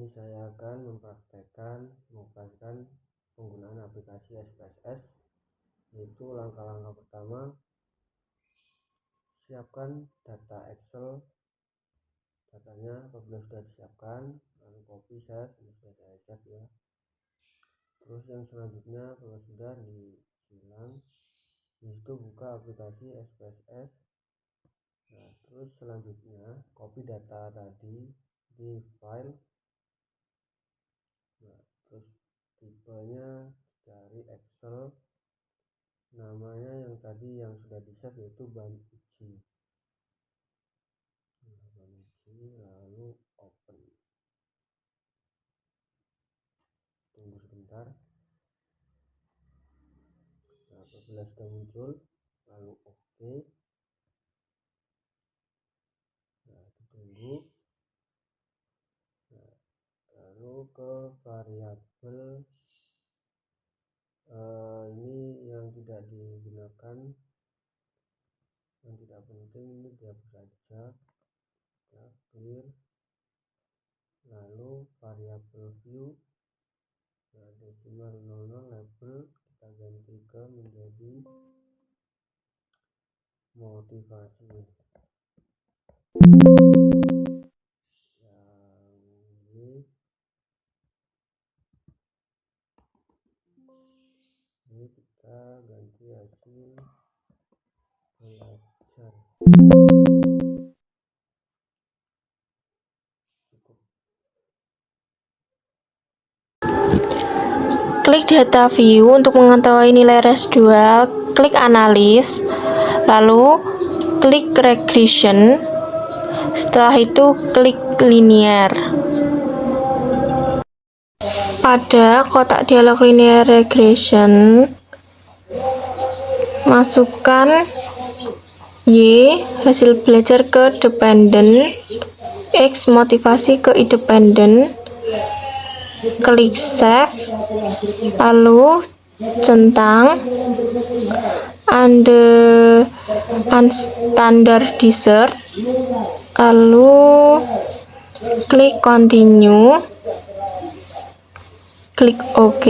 ini saya akan mengoperasikan penggunaan aplikasi SPSS, yaitu langkah-langkah pertama, siapkan data Excel. Datanya apabila sudah disiapkan, lalu copy save, ini sudah saya save ya. Terus yang selanjutnya, kalau sudah disilang, disitu buka aplikasi SPSS. Nah, terus selanjutnya copy data tadi di file. Nah, terus tipenya dari Excel, namanya yang tadi yang sudah di save yaitu ban uji. Nah, ban uji, lalu open. Tunggu sebentar. Nah, apabila sudah muncul, lalu oke. Nah, ditunggu. Nah, lalu ke variabel ini yang tidak digunakan, yang tidak penting, ini dihapus saja ya, clear. Lalu variabel view, nah decimal 00 label kita ganti ke menjadi motivasi. Yang ini kita ganti hasil belajar. Cukup. Klik data view untuk mengetahui nilai residual, klik analis, lalu klik regression, setelah itu klik linear. Pada kotak dialog linear regression, masukkan Y hasil belajar ke dependent, X motivasi ke independent, klik save, lalu centang unstandardized, lalu klik continue, klik OK.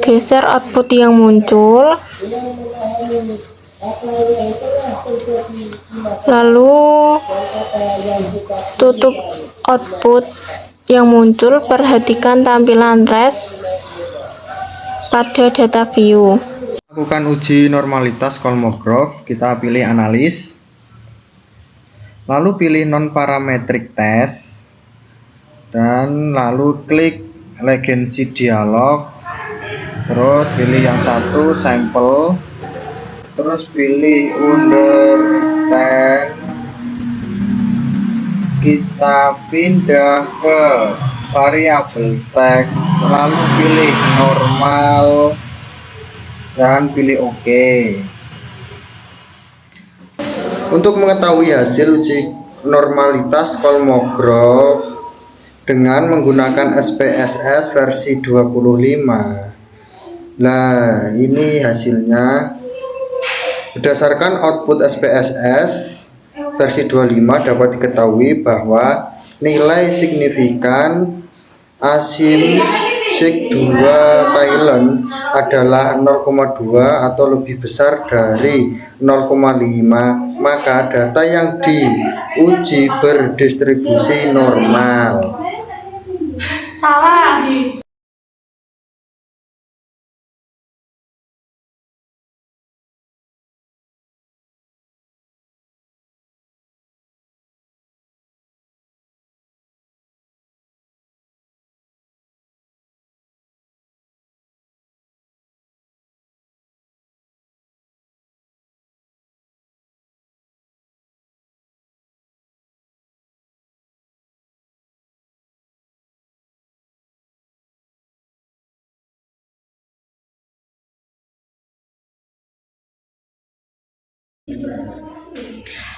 Geser output yang muncul, lalu tutup output yang muncul. Perhatikan tampilan res pada data view. Lakukan uji normalitas Kolmogorov, kita pilih analis, lalu pilih non parametric test, dan lalu klik legacy dialog, terus pilih yang satu sampel, terus pilih understand, kita pindah ke variabel teks, lalu pilih normal dan pilih OK. Untuk mengetahui hasil uji normalitas Kolmogorov dengan menggunakan SPSS versi 25, nah ini hasilnya. Berdasarkan output SPSS versi 25 dapat diketahui bahwa nilai signifikan asim sig2 Thailand adalah 0,2 atau lebih besar dari 0,5, maka data yang diuji berdistribusi normal. Salah.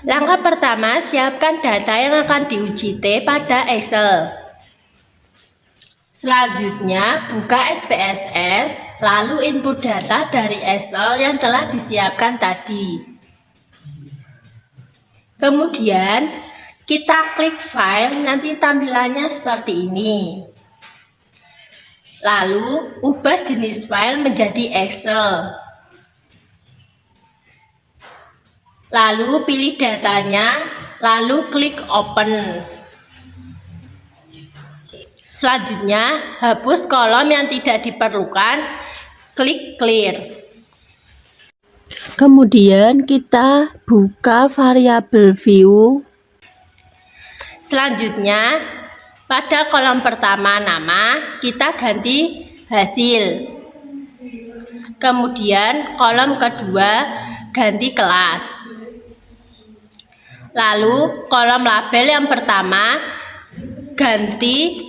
Langkah pertama, siapkan data yang akan diuji T pada Excel. Selanjutnya, buka SPSS, lalu input data dari Excel yang telah disiapkan tadi. Kemudian kita klik file, nanti tampilannya seperti ini. Lalu ubah jenis file menjadi Excel. Lalu pilih datanya, lalu klik open. Selanjutnya, hapus kolom yang tidak diperlukan, klik clear. Kemudian kita buka variabel view. Selanjutnya, pada kolom pertama nama, kita ganti hasil. Kemudian kolom kedua ganti kelas. Lalu kolom label yang pertama ganti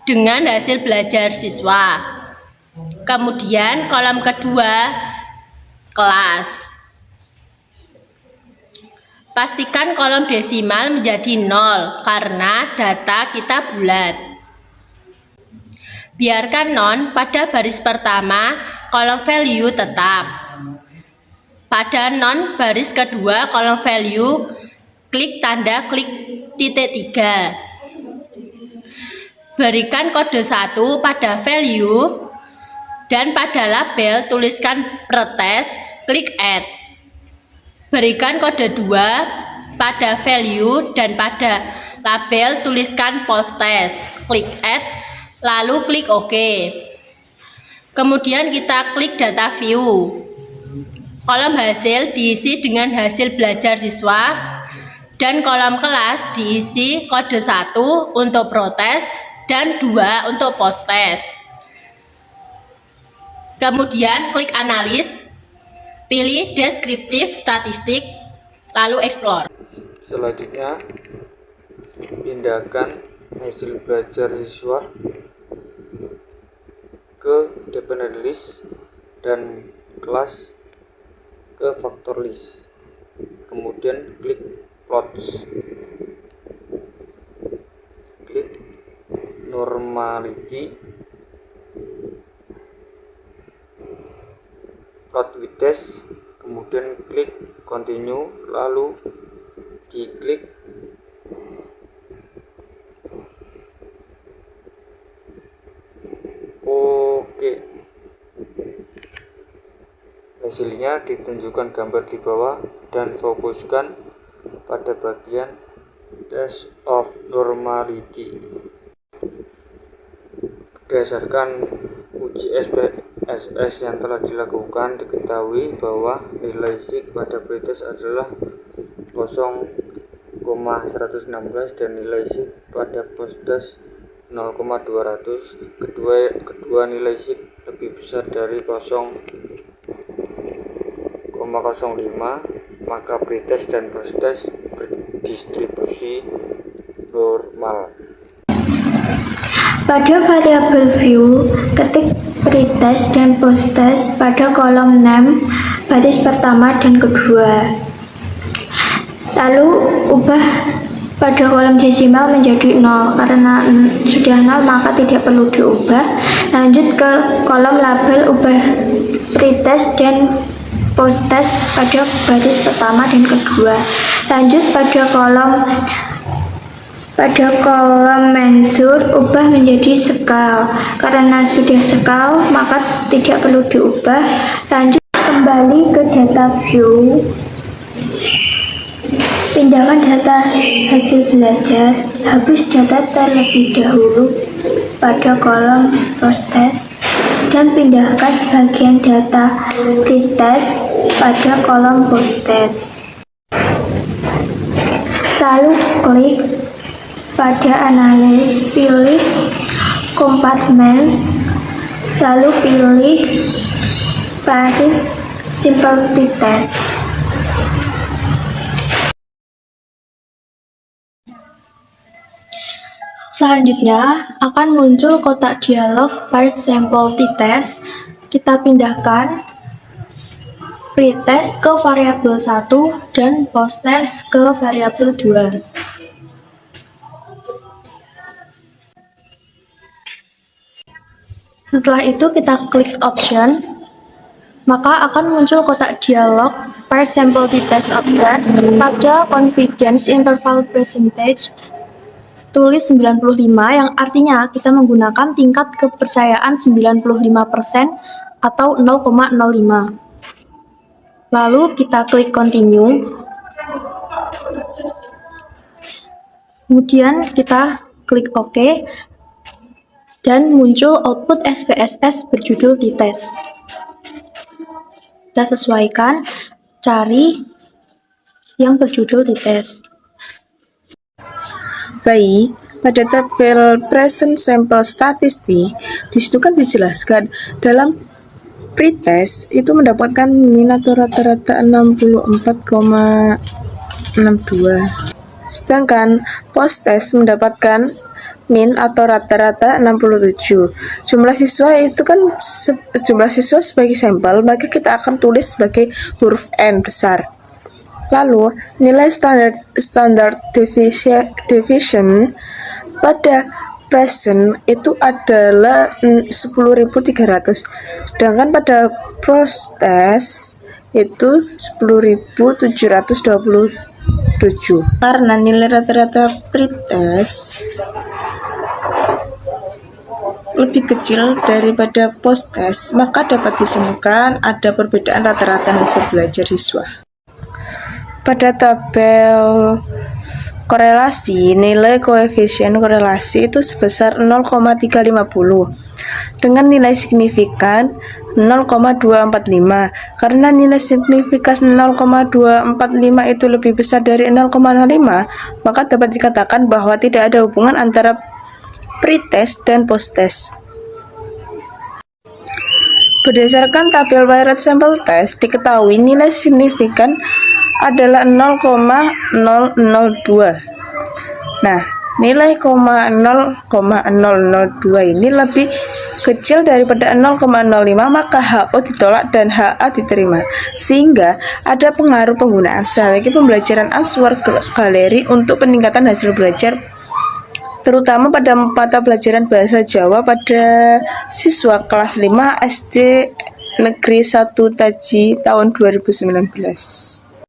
dengan hasil belajar siswa. Kemudian kolom kedua kelas. Pastikan kolom desimal menjadi 0 karena data kita bulat. Biarkan non pada baris pertama kolom value tetap. Pada non baris kedua kolom value, klik tanda klik titik 3. Berikan kode 1 pada value dan pada label tuliskan pretest, klik add. Berikan kode 2 pada value dan pada label tuliskan posttest, klik add, lalu klik OK. Kemudian kita klik data view. Kolom hasil diisi dengan hasil belajar siswa dan kolom kelas diisi kode 1 untuk protes dan 2 untuk posttest. Kemudian klik analis, pilih deskriptif statistik, lalu explore. Selanjutnya, pindahkan hasil belajar siswa ke dependent list dan kelas ke factor list. Kemudian klik plots, klik normality, plot with dash, kemudian klik continue, lalu diklik OK. Hasilnya ditunjukkan gambar di bawah dan fokuskan pada bagian dash of normality. Berdasarkan uji SPSS yang telah dilakukan, diketahui bahwa nilai sig pada pretest adalah 0,116 dan nilai sig pada posttest 0,200. Kedua nilai sig lebih besar dari 0,05, maka pretest dan posttest berdistribusi normal. Pada variabel view, ketik pretest dan posttest pada kolom name baris pertama dan kedua. Lalu ubah pada kolom desimal menjadi 0 karena sudah 0 maka tidak perlu diubah. Lanjut ke kolom label, ubah pretest dan posttest pada baris pertama dan kedua. Lanjut pada kolom mensur, ubah menjadi sekal karena sudah sekal maka tidak perlu diubah. Lanjut kembali ke data view, pindahkan data hasil belajar, hapus data terlebih dahulu pada kolom posttest dan pindahkan sebagian data pretest pada kolom posttest. Lalu klik pada analis, pilih compartments, lalu pilih baris simple pretest. Selanjutnya akan muncul kotak dialog part sample t-test. Kita pindahkan pretest ke variabel 1 dan posttest ke variabel 2. Setelah itu kita klik option, maka akan muncul kotak dialog Paired sample t-test object pada confidence interval percentage tulis 95 yang artinya kita menggunakan tingkat kepercayaan 95% atau 0,05. Lalu kita klik continue. Kemudian kita klik OK dan muncul output SPSS berjudul t-test. Kita sesuaikan, cari yang berjudul t-test. Baik, pada tabel present sample statistik, disitu kan dijelaskan dalam pretest itu mendapatkan min atau rata-rata 64,62. Sedangkan post-test mendapatkan min atau rata-rata 67. Jumlah siswa itu kan jumlah siswa sebagai sampel, maka kita akan tulis sebagai huruf N besar. Lalu nilai standard deviation pada present itu adalah 10.300, sedangkan pada post-test itu 10.727. Karena nilai rata-rata pretest lebih kecil daripada post-test, maka dapat disimpulkan ada perbedaan rata-rata hasil belajar siswa. Pada tabel korelasi, nilai koefisien korelasi itu sebesar 0,350 dengan nilai signifikan 0,245. Karena nilai signifikan 0,245 itu lebih besar dari 0,05, maka dapat dikatakan bahwa tidak ada hubungan antara pretest dan posttest. Berdasarkan tabel Paired sample test, diketahui nilai signifikan adalah 0,002. Nah, nilai 0,0002 ini lebih kecil daripada 0,05, maka HO ditolak dan HA diterima. Sehingga ada pengaruh penggunaan strategi pembelajaran Answer Gallery untuk peningkatan hasil belajar, terutama pada mata pelajaran bahasa Jawa pada siswa kelas 5 SD Negeri 1 Taji tahun 2019.